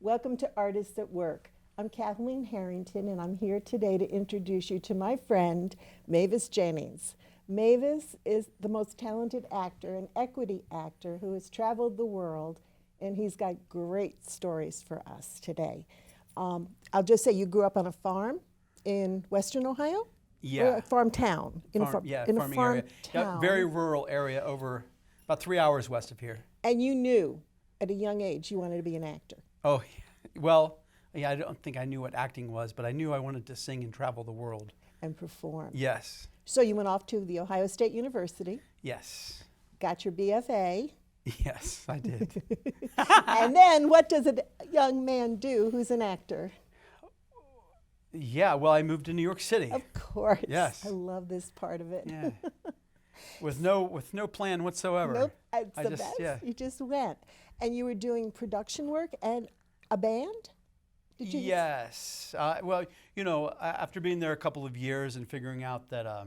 Welcome to Artists at Work. I'm Kathleen Harrington, and I'm here today to introduce you to my friend, Mavis Jennings. Mavis is the most talented actor, an equity actor who has traveled the world, and he's got great stories for us today. I'll just say you grew up on a farm in Western Ohio? Yeah. Or a farm town. In Farming a farm area. town. Yeah, very rural area over about 3 hours west of here. And you knew at a young age you wanted to be an actor. Oh, well, yeah, I don't think I knew what acting was, but I knew I wanted to sing and travel the world. And perform. Yes. So you went off to the Ohio State University, Yes. got your BFA, Yes, I did. and then what does a young man do who's an actor? Yeah, well, I moved to New York City. Of course. Yes. I love this part of it. Yeah. With no plan whatsoever. Nope, it's I the just- best. yeah. You just went. And you were doing production work and a band? Did you? Yes. Well, after being there a couple of years and figuring out that, I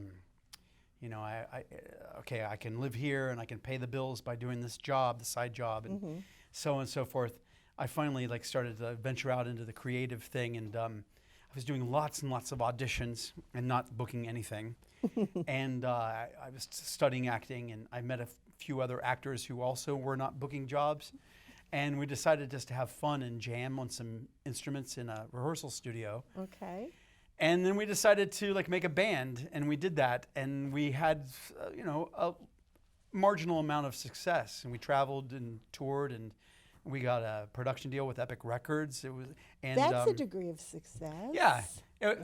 can live here and I can pay the bills by doing this job, the side job, and so on and so forth. I finally started to venture out into the creative thing, and I was doing lots and lots of auditions and not booking anything. And I was studying acting, and I met a few other actors who also were not booking jobs. And we decided just to have fun and jam on some instruments in a rehearsal studio. Okay. And then we decided to make a band, and we did that, and we had a marginal amount of success, and we traveled and toured, and we got a production deal with Epic Records. That's a degree of success. Yeah,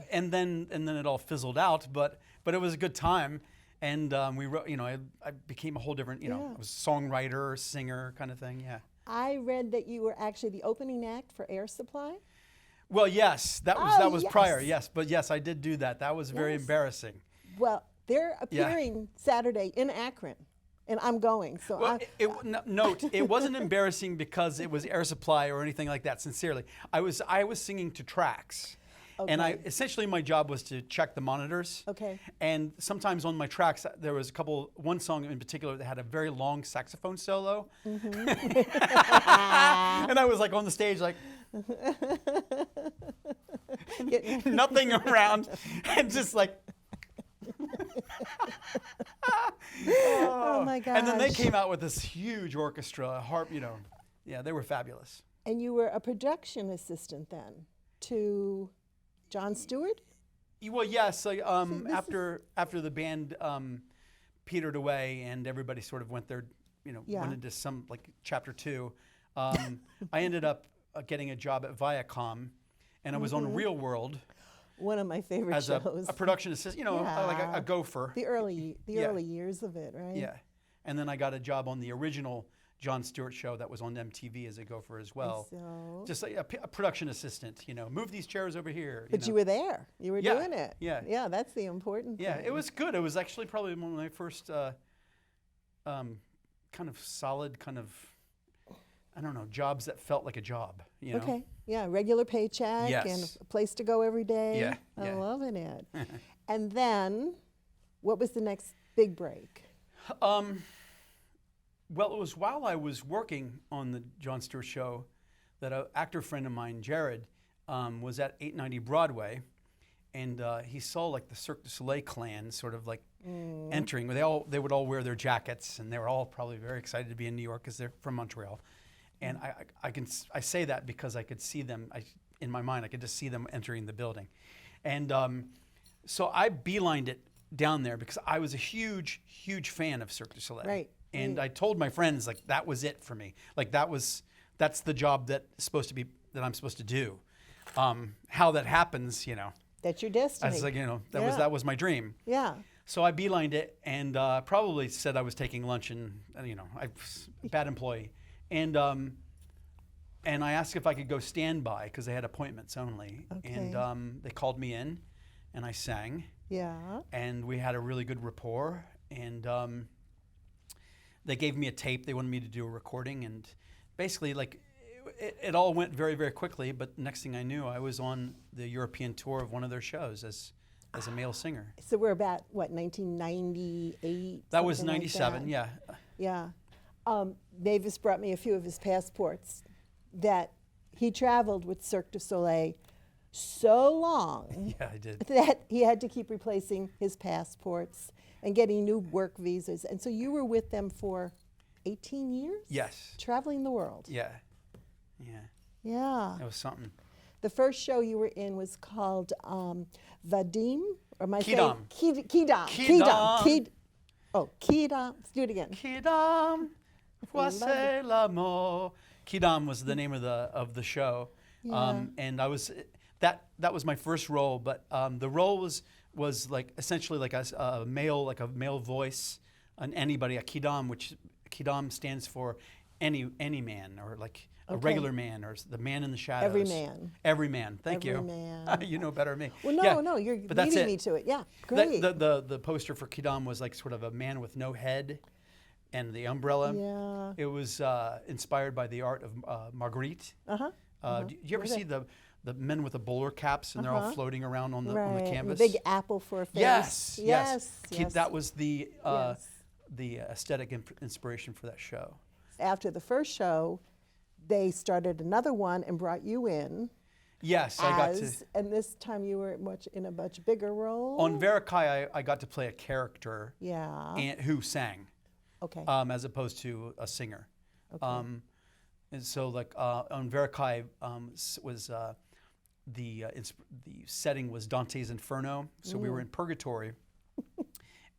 and then it all fizzled out, but it was a good time, and we wrote. I became a whole different. I was a songwriter, singer, kind of thing. Yeah. I read that you were actually the opening act for Air Supply. Well, yes, that was yes. prior. Yes, but yes, I did do that. That was very Yes. embarrassing. Well, they're appearing Saturday in Akron, and I'm going. So Well, note, it wasn't embarrassing because it was Air Supply or anything like that. Sincerely, I was singing to tracks, and Okay. essentially my job was to check the monitors. Okay. And sometimes on my tracks there was one song in particular that had a very long saxophone solo, and I was on the stage nothing around, and just Oh my gosh. And then they came out with this huge orchestra, harp, yeah, they were fabulous. And you were a production assistant then to Jon Stewart? Well, yes. After the band petered away and everybody sort of went their, went into some chapter 2, I ended up getting a job at Viacom, and I was on Real World One of my favorite as shows. a production assistant, like a gopher. The early years of it, right? Yeah. And then I got a job on the original Jon Stewart show that was on MTV as a gopher as well. So, Just like a production assistant, move these chairs over here. but you were there. You were Yeah, doing it. yeah. Yeah, that's the important Yeah, thing. it was good. It was actually probably one of my first kind of solid jobs that felt like a job, Okay. Yeah, regular paycheck Yes. and a place to go every day. Yeah, I'm yeah. loving it. And then, what was the next big break? Well, it was while I was working on the Jon Stewart show that an actor friend of mine, Jared, was at 890 Broadway, and he saw the Cirque du Soleil clan sort of entering. They would all wear their jackets, and they were all probably very excited to be in New York because they're from Montreal. And I say that because I could see them in my mind. I could just see them entering the building, and so I beelined it down there because I was a huge fan of Cirque du Soleil. Right. And I told my friends that was it for me. That's the job that I'm supposed to do. How that happens, That's your destiny. I was Yeah. that was my dream. Yeah. So I beelined it and probably said I was taking lunch, and I was a bad employee. And I asked if I could go standby because they had appointments only. Okay. And they called me in, and I sang, Yeah. and we had a really good rapport. And they gave me a tape. They wanted me to do a recording, and basically, it all went very, very quickly. But next thing I knew, I was on the European tour of one of their shows as a male singer. So we're about, 1998? That was something like 97, that. yeah. Yeah. Mavis brought me a few of his passports that he traveled with Cirque du Soleil so long Yeah, I did. that he had to keep replacing his passports and getting new work visas. And so you were with them for 18 years? Yes. Traveling the world. Yeah. Yeah. Yeah. That was something. The first show you were in was called Vadim, or am I Quidam. saying Quidam? Quidam. Oh, Quidam. Let's do it again. Quidam, Love voici l'amour. Quidam was the name of the show, Yeah. and I was that was my first role. But the role was like essentially like a male voice, anybody, a Quidam, which Quidam stands for any man, or like a Okay. regular man, or the man in the shadows. Every man. Every man. Thank Every you. man. You know better than me. Well, no, Yeah, no, you're but that's leading it. me to it. Yeah, That- great. the poster for Quidam was like sort of a man with no head, and the umbrella. Yeah. It was inspired by the art of Marguerite. Uh-huh. Do you ever Okay. see the men with the bowler caps, and they're all floating around on the Right. and canvas? the big apple for a face. Yes, Yes. yes. That was the Yes. the aesthetic inspiration for that show. After the first show, they started another one and brought you in. Yes, I got to. And this time you were in a much bigger role. On Verikai, I got to play a character Yeah. who sang, Okay. as opposed to a singer. Okay. And so, like on Verikai, was the setting was Dante's Inferno. So we were in purgatory,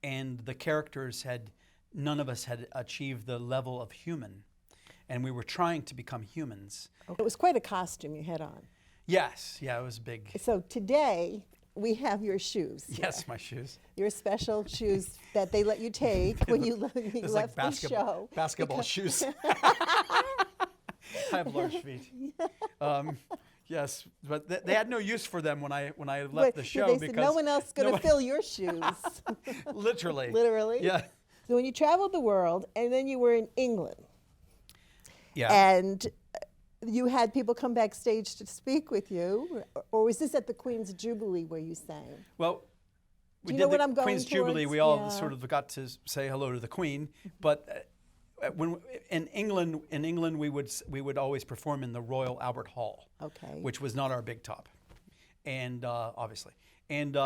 and the characters none of us had achieved the level of human, and we were trying to become humans. It was quite a costume you had on. Yes, yeah, it was big. So today we have your shoes. Yes, my shoes. Your special shoes that they let you take when you It's left like the show. basketball shoes. I have large feet. Yes, but they had no use for them when I left But the show they because said no one else is going to no one- fill your shoes. literally. Literally. Yeah. So when you traveled the world, and then you were in England, Yeah. and you had people come backstage to speak with you, or was this at the Queen's Jubilee where you sang? Well, we you did know what the I'm going Queen's Jubilee. towards? We all Yeah. sort of got to say hello to the Queen, but when in England we would always perform in the Royal Albert Hall, Okay. which was not our big top, and obviously, and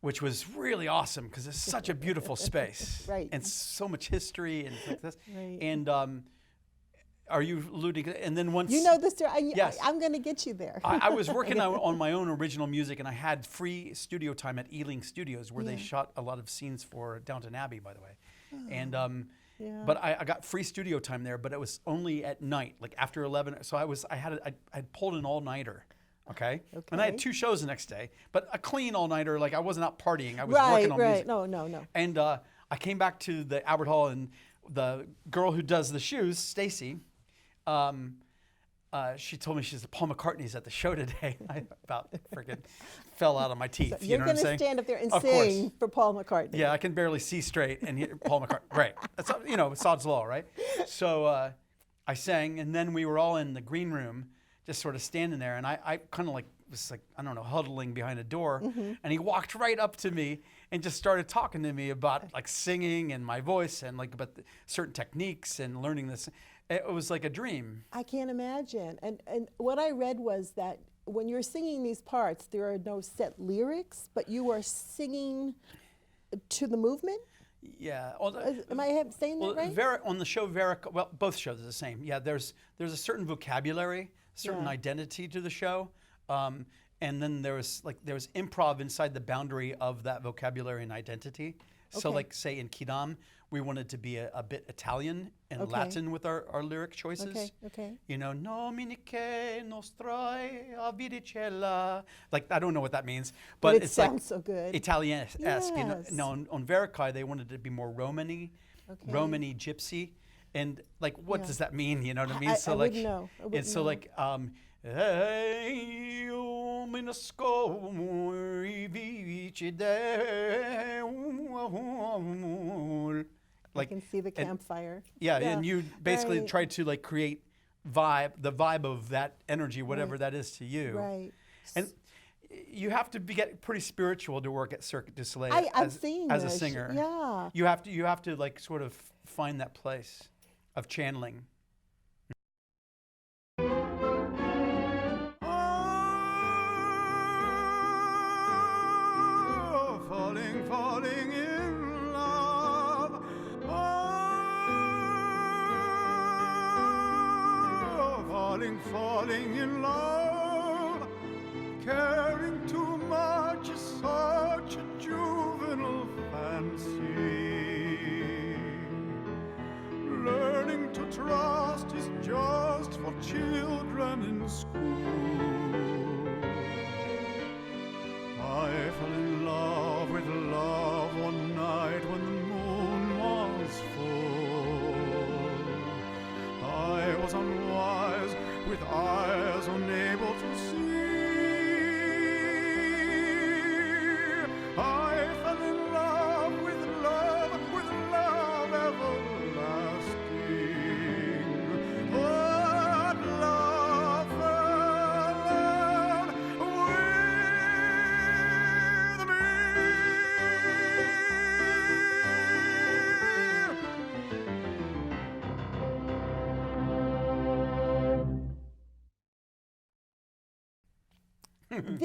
which was really awesome because it's such a beautiful space, Right. and so much history and like this, Right. and are you alluding? And then once You know the story. Yes. I'm going to get you there. I was working on my own original music, and I had free studio time at Ealing Studios, where they shot a lot of scenes for Downton Abbey, by the way. And Yeah. but I got free studio time there, but it was only at night, like after 11. So I pulled an all-nighter, okay? And I had Okay. 2 shows the next day, but a clean all-nighter, like I wasn't out partying. I was right, working on right. music. No. And I came back to the Albert Hall, and the girl who does the shoes, Stacy, she told me Paul McCartney's at the show today. I about freaking fell out of my teeth. So you you're know what I'm going to saying? stand up there and Of sing course. for Paul McCartney. Yeah, I can barely see straight, and Paul McCartney. Right. That's Sod's Law, right? So I sang, and then we were all in the green room, just sort of standing there, and I kind of was like, I don't know, huddling behind a door, and he walked right up to me and just started talking to me about like singing and my voice and like about certain techniques and learning this. It was like a dream. I can't imagine. And what I read was that when you're singing these parts, there are no set lyrics, but you are singing to the movement? Yeah. Am I saying that right? On the show well, both shows are the same. Yeah, there's a certain vocabulary, certain Yeah. identity to the show, and then there's improv inside the boundary of that vocabulary and identity. So, Okay. like, say in Quidam, we wanted to be a bit Italian and Okay. Latin with our lyric choices. Okay. You know, Nominique nostrae avidicella. Like, I don't know what that means, but it it's sounds like so good. Italian-esque. You know? Yes. Now, on Verikai, they wanted to be more Romany, Okay. Romany gypsy. And, like, what Yeah. does that mean? You know what I mean? I So, like, wouldn't know. I wouldn't it's so, know. like, "Hey, o minasco I can see the campfire. yeah, and you basically right. try to like create the vibe of that energy, whatever Right. that is to you. Right. And you have to get pretty spiritual to work at Cirque du Soleil I've seen as a this. singer. Yeah. You have to like sort of find that place of channeling. falling in love. Caring too much is such a juvenile fancy. Learning to trust is just for children in school. I fell in love with love one night when the moon was full. I was unwise with eyes unable to see. I fell in love with love everlasting. But love fell in with me.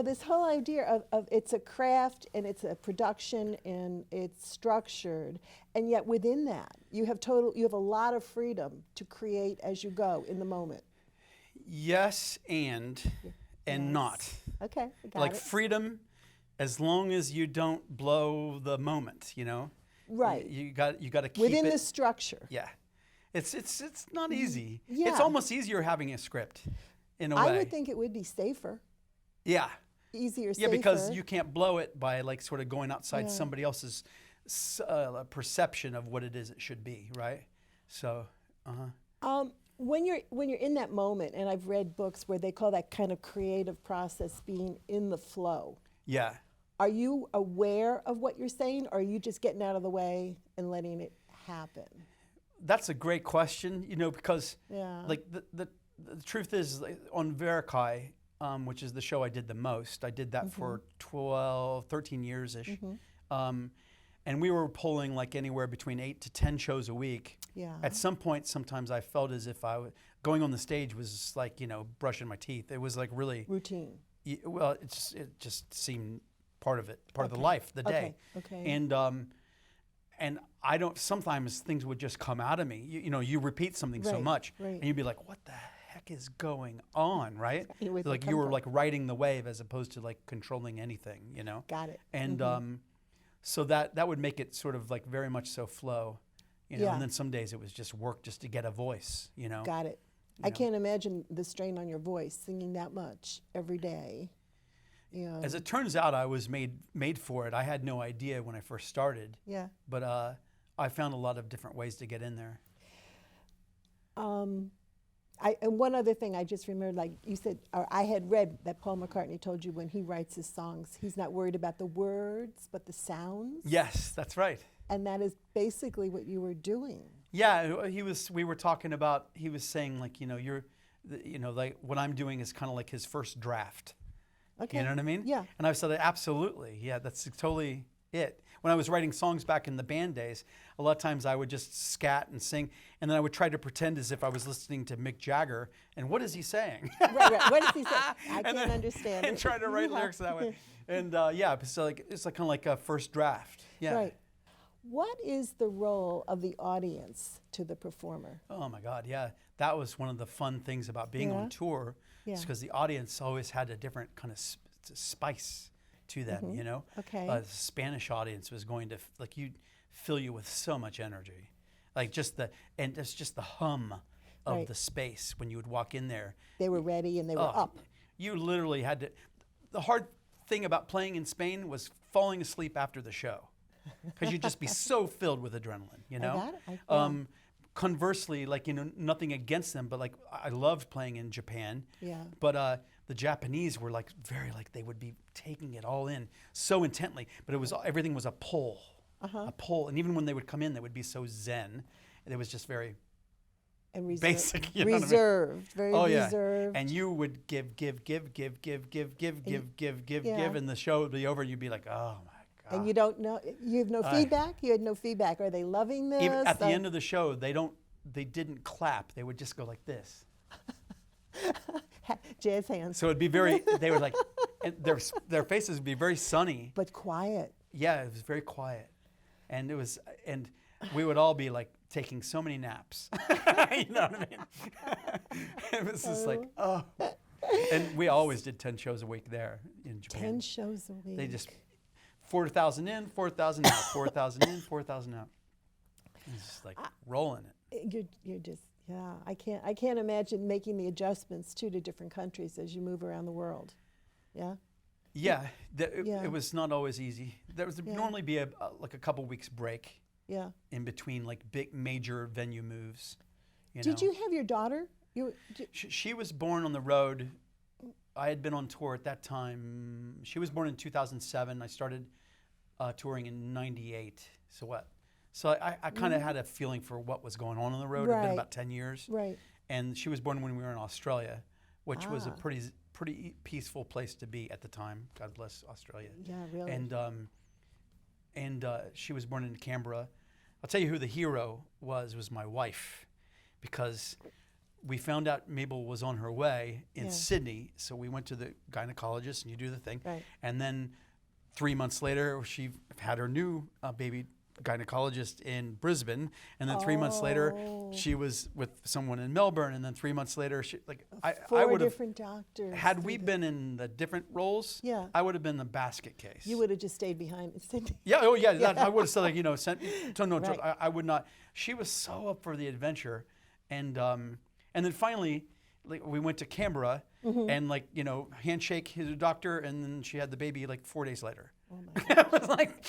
This whole idea of it's a craft and it's a production and it's structured, and yet within that you have a lot of freedom to create as you go in the moment. Yes, and not. Okay, I got Like it. freedom, as long as you don't blow the moment, you know. Right. You got to keep Within it. the structure. Yeah, it's not easy. Yeah. It's almost easier having a script, in a way. I would think it would be safer, Yeah. easier, Yeah, safer. because you can't blow it by like sort of going outside Yeah. somebody else's perception of what it is it should be, right? So, When you're in that moment, and I've read books where they call that kind of creative process being in the flow. yeah. Are you aware of what you're saying, or are you just getting out of the way and letting it happen? That's a great question, you know, because Yeah. like the truth is, like, on Verikai, which is the show I did the most, I did that for 13 years-ish. And we were pulling like anywhere between 8 to 10 shows a week. Yeah. At some point, sometimes I felt as if going on the stage was like, you know, brushing my teeth. It was like really, Routine. well, it just seemed part of it, part of the life, the day. Okay. And I don't, sometimes things would just come out of me. You know, you repeat something so Right, much right. and you'd be like, what the heck is going on, right? Where'd that Like come you were from? like riding the wave as opposed to like controlling anything, you know? Got it. And so that would make it sort of like very much so flow, you know? Yeah. And then some days it was just work just to get a voice, you know? Got it. I can't imagine the strain on your voice singing that much every day. Yeah. As it turns out, I was made for it. I had no idea when I first started, Yeah. but I found a lot of different ways to get in there. And one other thing I just remembered, like you said, or I had read that Paul McCartney told you when he writes his songs, he's not worried about the words, but the sounds. Yes, that's right. And that is basically what you were doing. Yeah, we were talking about, he was saying like, you know, like what I'm doing is kind of like his first draft. Okay. You know what I mean? Yeah. And I said, absolutely. Yeah, that's totally it. When I was writing songs back in the band days, a lot of times I would just scat and sing, and then I would try to pretend as if I was listening to Mick Jagger, and what is he saying? Right. What does he say? I can't then- understand And it. try to write lyrics that way. And yeah, so like, it's like kind of like a first draft. Yeah. Right. What is the role of the audience to the performer? Oh my God, yeah. That was one of the fun things about being Yeah. on tour. Yeah. It's because the audience always had a different kind of spice to them, you know? Okay. The Spanish audience was going to, like, fill you with so much energy. Like and it's just the hum of Right. the space when you would walk in there. They were ready and they were Oh, up. You literally had to, the hard thing about playing in Spain was falling asleep after the show. Because you'd just be so filled with adrenaline, you know? got it. Yeah. Conversely, like, you know, nothing against them, but like I loved playing in Japan. Yeah. But the Japanese were like very like they would be taking it all in so intently, but everything was a pull, a pull, and even when they would come in, they would be so zen. It was just very And basic, you know what I mean? reserved, very oh yeah, reserved. and you would give, Yeah. and the show would be over, and you'd be like, oh my God. And you don't know, you have no feedback? You had no feedback. Are they loving this? Even at the end of the show, they didn't clap. They would just go like this. Jazz hands. So it'd be they were like, and their faces would be very sunny. But quiet. Yeah, it was very quiet. And we would all be like taking so many naps. You know what I mean? It was just like, oh. And we always did 10 shows a week there in Japan. 10 shows a week. They just 4,000 in, 4,000 out, 4,000 in, 4,000 out. It's just like rolling it. You're just, yeah. I can't imagine making the adjustments to different countries as you move around the world. Yeah. Yeah, Yeah. it was not always easy. There was normally be like a couple weeks break. Yeah. In between like big major venue moves. Did you have your daughter? She was born on the road. I had been on tour at that time. She was born in 2007. I started touring in '98. So what? So I kind of had a feeling for what was going on the road. It had been about 10 years. Right. And she was born when we were in Australia, which was a pretty peaceful place to be at the time. God bless Australia. Yeah, really. And she was born in Canberra. I'll tell you who the hero was my wife, because we found out Mabel was on her way in Sydney, so we went to the gynecologist, and you do the thing. Right. And then 3 months later, she had her new baby gynecologist in Brisbane, and then 3 months later, she was with someone in Melbourne, and then 3 months later, I Four would have, different doctors. had we been in the different roles, Yeah. I would have been the basket case. You would have just stayed behind. Yeah, oh yeah, that, I would have said, like, sent no, Right. I would not. She was so up for the adventure, and then finally, like, we went to Canberra, and like, handshake his doctor, and then she had the baby like 4 days later. Oh my God. It was like,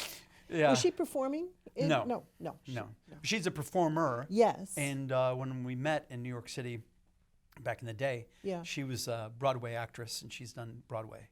yeah. Was she performing? No. No. No, she's a performer. Yes. And when we met in New York City back in the day, Yeah. she was a Broadway actress, and she's done Broadway.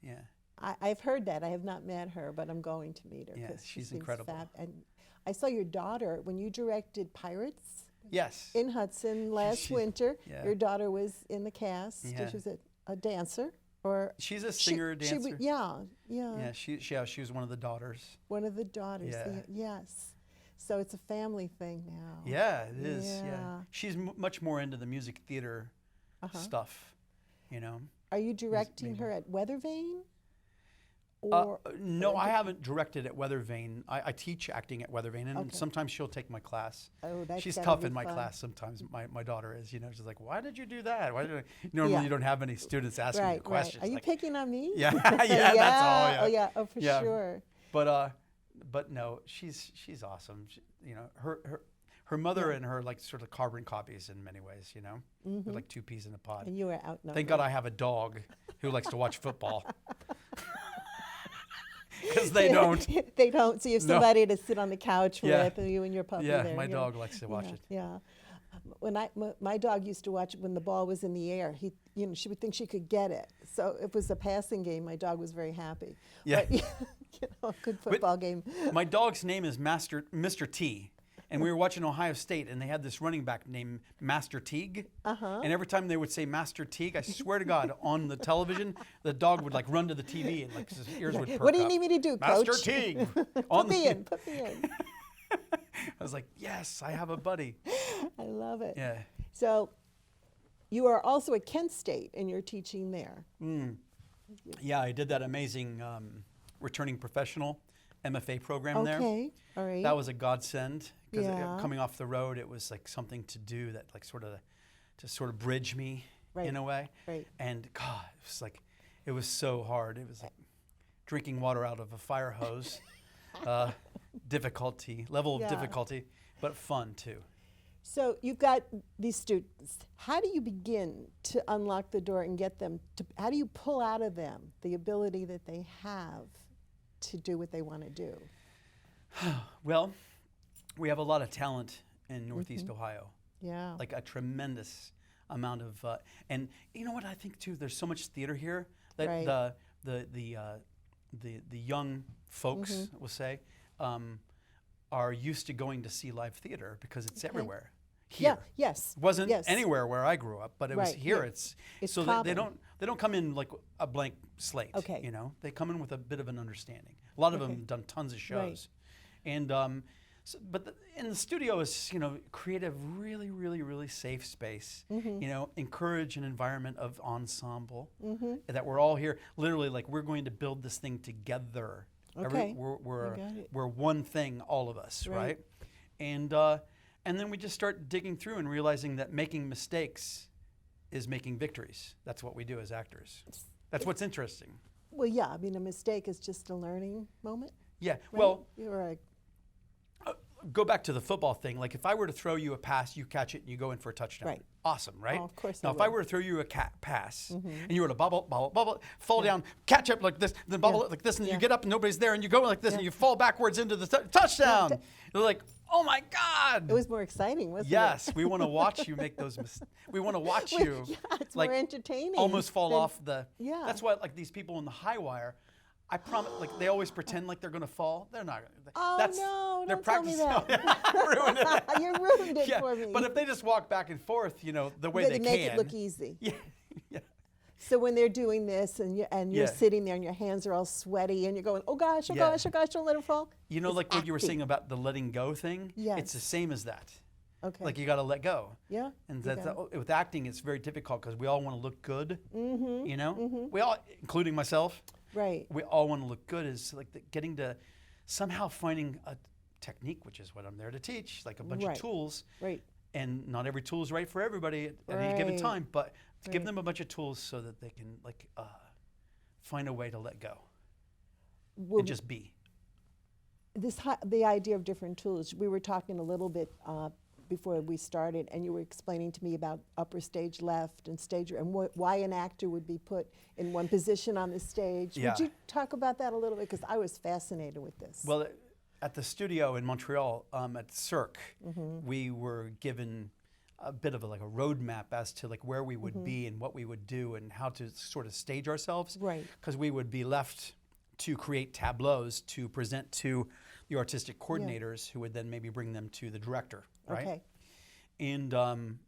Yeah. I've heard that. I have not met her, but I'm going to meet her. Yeah, 'cause she she's seems incredible. And I saw your daughter when you directed Pirates Yes. in Hudson last She- winter. yeah. Your daughter was in the cast. Yeah. She was a dancer, or She's a singer, dancer. yeah. Yeah, she was one of the daughters. One of the daughters. Yeah. Yes. So it's a family thing now. Yeah, it is. Yeah, Yeah. she's much more into the music theater stuff. Are you directing her at Weathervane? No, I haven't directed at Weathervane. I teach acting at Weathervane, and sometimes she'll take my class. Oh, that's She's gotta tough be in my fun. class sometimes. My daughter is. She's like, why did you do that? Why did I? Normally you don't have any students asking you questions. Right. Are you like, picking on me? Yeah, yeah, that's all. Yeah. Oh yeah. Oh, for Yeah. sure. But no, she's awesome. Her mother and her like sort of carbon copies in many ways. They're like two peas in a pod. And you were outnumbered. Thank God I have a dog who likes to watch football. Because they don't. They don't. So you have No. somebody to sit on the couch Yeah. with, you and your puppy Yeah, there. my dog likes to watch it. Yeah. When my dog used to watch it when the ball was in the air. She would think she could get it. So if it was a passing game, my dog was very happy. Yeah. But, a good football game. My dog's name is Mr. T. And we were watching Ohio State, and they had this running back named Master Teague. And every time they would say Master Teague, I swear to God, on the television, the dog would like run to the TV and like his ears would perk What do you up. need me to do, Master Coach? Teague. Put me in. Put me in. I was like, yes, I have a buddy. I love it. Yeah. So you are also at Kent State, and you're teaching there. Yeah, I did that amazing returning professional MFA program there. Okay. All right. That was a godsend because Yeah. coming off the road, it was like something to do that like sort of bridge me Right. in a way. Right. And God, it was so hard. It was like drinking water out of a fire hose. Level of Yeah. difficulty, but fun too. So you've got these students. How do you begin to unlock the door and get them to, how do you pull out of them the ability that they have to do what they want to do? Well, we have a lot of talent in Northeast Ohio. Yeah. Like a tremendous amount of, and you know what I think too. There's so much theater here that Right. the young folks, we'll say, are used to going to see live theater because it's everywhere. Here. Yeah. Yes. It wasn't Yes. anywhere where I grew up, but it was Right, here. yeah. It's It's so they don't come in like a blank slate. Okay. They come in with a bit of an understanding. A lot of them have done tons of shows, and but in the studio is create a really really really safe space. Encourage an environment of ensemble that we're all here. Literally, like we're going to build this thing together. Okay. You We're got it. we're one thing, all of us, Right. right? And then we just start digging through and realizing that making mistakes is making victories. That's what we do as actors. That's what's interesting. Well, yeah, I mean, a mistake is just a learning moment. Yeah. Right? Well, You're go back to the football thing. Like if I were to throw you a pass, you catch it and you go in for a touchdown. Right. Awesome, right? Oh, of course Now, I if I would. were to throw you a pass and you were to bubble, fall down, catch up like this, then bubble Yeah. it like this, and Yeah. you get up and nobody's there, and you go like this, and you fall backwards into the touchdown. You're like, oh my God. It was more exciting, wasn't it? Yes, we want to watch you make those mistakes. We want to watch you. Yeah, it's like, more entertaining. almost fall than- off the. Yeah. That's why like these people in the high wire, I promise, like they always pretend like they're gonna fall. They're not. Oh, that's, no, they're don't tell me practicing. that. Ruined it. You ruined it Yeah, for me. but if they just walk back and forth, you know, the way they make can. it look easy. Yeah, yeah. So when they're doing this and you're Yeah. sitting there and your hands are all sweaty and you're going, oh gosh, oh Yeah. gosh, oh gosh, don't let it fall. You know, It's like what you were acting. saying about the letting go thing. Yes. It's the same as that. Okay. Like you got to let go. Yeah. And you that's got it. with acting, it's very difficult because we all want to look good. Mm-hmm. You know, we all, including myself. Right. We all want to look good. Is like getting to somehow finding a technique, which is what I'm there to teach, like a bunch Right. of tools. Right. And not every tool is right for everybody at any given Right. time, but to give Right. them a bunch of tools so that they can like find a way to let go Well, and just be. the idea of different tools. We were talking a little bit before we started, and you were explaining to me about upper stage left and stage and why an actor would be put in one position on the stage. Yeah. Would you talk about that a little bit? Because I was fascinated with this. Well, at the studio in Montreal, at Cirque, Mm-hmm. we were given a bit of like a roadmap as to like where we would be and what we would do and how to sort of stage ourselves. Right. Because we would be left to create tableaus to present to the artistic coordinators who would then maybe bring them to the director, right? Okay. And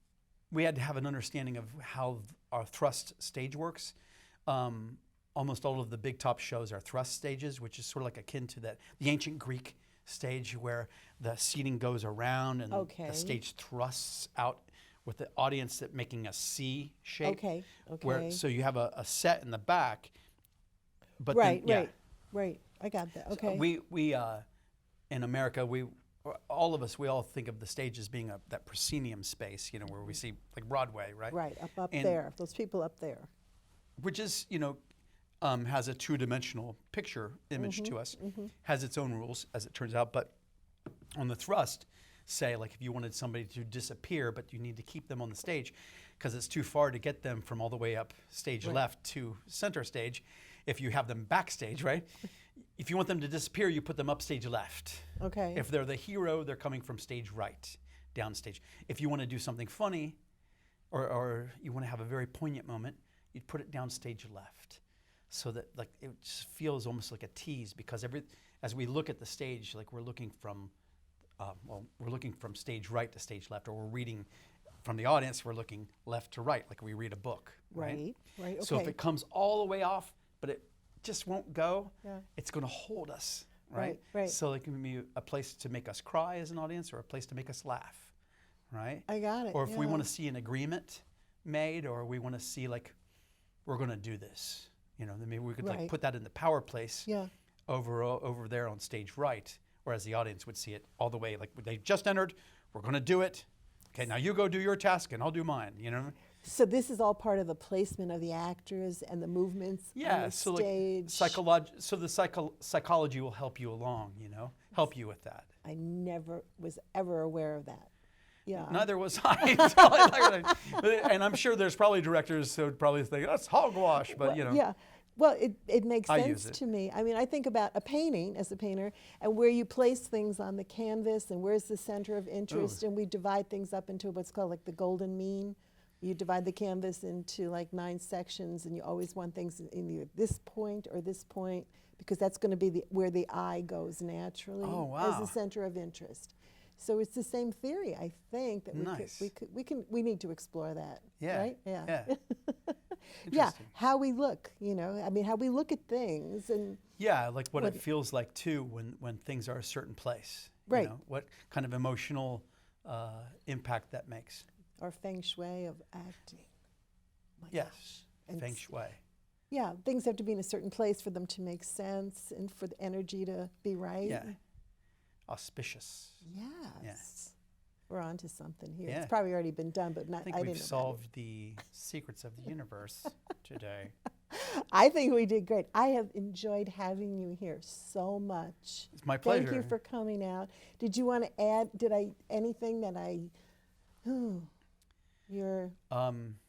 we had to have an understanding of how our thrust stage works. Almost all of the big top shows are thrust stages, which is sort of like akin to the ancient Greek stage where the seating goes around and Okay. the stage thrusts out with the audience that making a C shape. Okay. Where, Okay. so you have a set in the back, but Right. then, yeah. Right. I got that. Okay. We in America, all of us, we all think of the stage as being that proscenium space, you know, where we see like Broadway, right? right. Up and- there. Those people up there. Which is, you know, has a two-dimensional picture image to us, has its own rules, as it turns out. But on the thrust, say, like if you wanted somebody to disappear, but you need to keep them on the stage because it's too far to get them from all the way up stage Right. left to center stage, if you have them backstage, right? If you want them to disappear, you put them up stage left. Okay. If they're the hero, they're coming from stage right, down stage. If you want to do something funny or you want to have a very poignant moment, you'd put it down stage left. So that like it just feels almost like a tease because as we look at the stage, like we're looking from stage right to stage left, or we're reading from the audience, we're looking left to right, like we read a book, right? Right. Okay. So if it comes all the way off, but it just won't go, Yeah. it's going to hold us, right? Right. So it can be a place to make us cry as an audience, or a place to make us laugh, right? I got it. Or if we yeah. want to see an agreement made, or we want to see like we're going to do this, you know, then maybe we could like Right. put that in the power place Yeah. over there on stage right, whereas the audience would see it all the way like they just entered. We're going to do it. Okay, now you go do your task and I'll do mine. You know. So this is all part of the placement of the actors and the movements on Yeah. the So stage. like so the psychology will help you along. You know, help you with that. I never was ever aware of that. Yeah. Neither was I. And I'm sure there's probably directors who would probably think that's hogwash, but Well, you know. Yeah. Well, it makes I sense use it. to me. I mean, I think about a painting as a painter and where you place things on the canvas and where's the center of interest, and we divide things up into what's called like the golden mean. You divide the canvas into like 9 sections, and you always want things in either this point or this point because that's going to be where the eye goes naturally Oh, as wow. the center of interest. So it's the same theory, I think, that Nice. we need to explore that. Yeah. Right? Yeah. Yeah. Yeah, Interesting. how we look, you know, I mean, how we look at things and Yeah, like what What- it feels like too when things are a certain place. Right. You know, what kind of emotional impact that makes. our feng shui of acting. My Yes. gosh. And Feng s- shui. Yeah, things have to be in a certain place for them to make sense and for the energy to be right. Yeah. Auspicious. Yes. We're on to something here. Yeah. It's probably already been done, but not, I think I we've didn't know about solved the secrets of the universe today. it. I think we did great. I have enjoyed having you here so much. It's my pleasure. Thank you for coming out. Did you want to add, anything that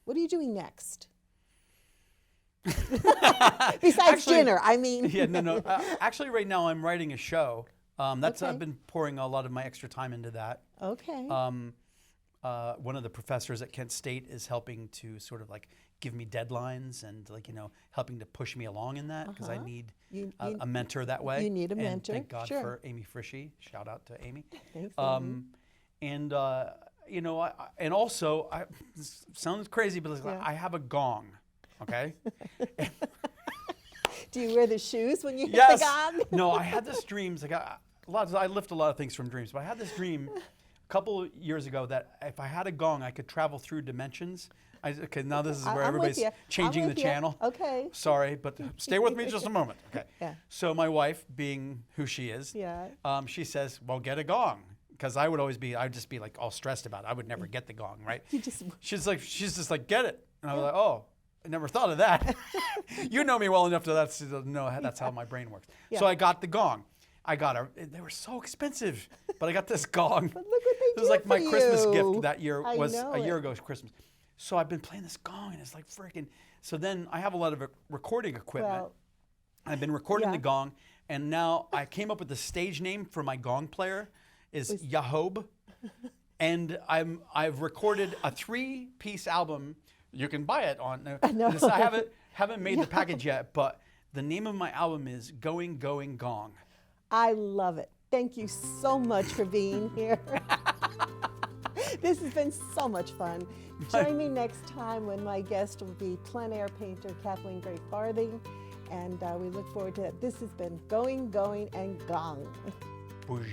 what are you doing next? Besides Actually- dinner, I mean. Yeah, no. Actually, right now I'm writing a show. That's Okay. I've been pouring a lot of my extra time into that. Okay. One of the professors at Kent State is helping to sort of like give me deadlines and helping to push me along in that because I need a mentor that way. you need a And mentor, thank God sure. for Amy Frishy. Shout out to Amy. Thanks, Amy. And and also, this sounds crazy, but it's like, Yeah. I have a gong. Okay. Do you wear the shoes when you hit Yes. the gong? No, I had this dreams. I lift a lot of things from dreams, but I had this dream a couple years ago that if I had a gong, I could travel through dimensions. Okay, now this is where I'm with everybody's ya. changing I'm the with ya. channel. Okay. Sorry, but stay with me just a moment. Okay. Yeah. So my wife, being who she is, Yeah. she says, "Well, get a gong," because I'd just be like all stressed about it. I would never get the gong, right? You just She's just like, get it, and I was like, oh. I never thought of that. You know me well enough to know that's how my brain works. Yeah. So I got the gong. They were so expensive, but I got this gong. But look what they It was did like my for Christmas you. gift that year I was know a year it. ago's Christmas. So I've been playing this gong and it's like freaking. So then I have a lot of recording equipment. Well, I've been recording yeah. the gong, and now I came up with the stage name for my gong player is Yahob, and I've recorded a 3-piece album. You can buy it on. know. I haven't made the package yet, but the name of my album is Going Going Gong. I love it. Thank you so much for being here. This has been so much fun. Join me next time when my guest will be plein air painter Kathleen Gray Farthing, and we look forward to it. This has been Going, Going, and Gong. Boosh.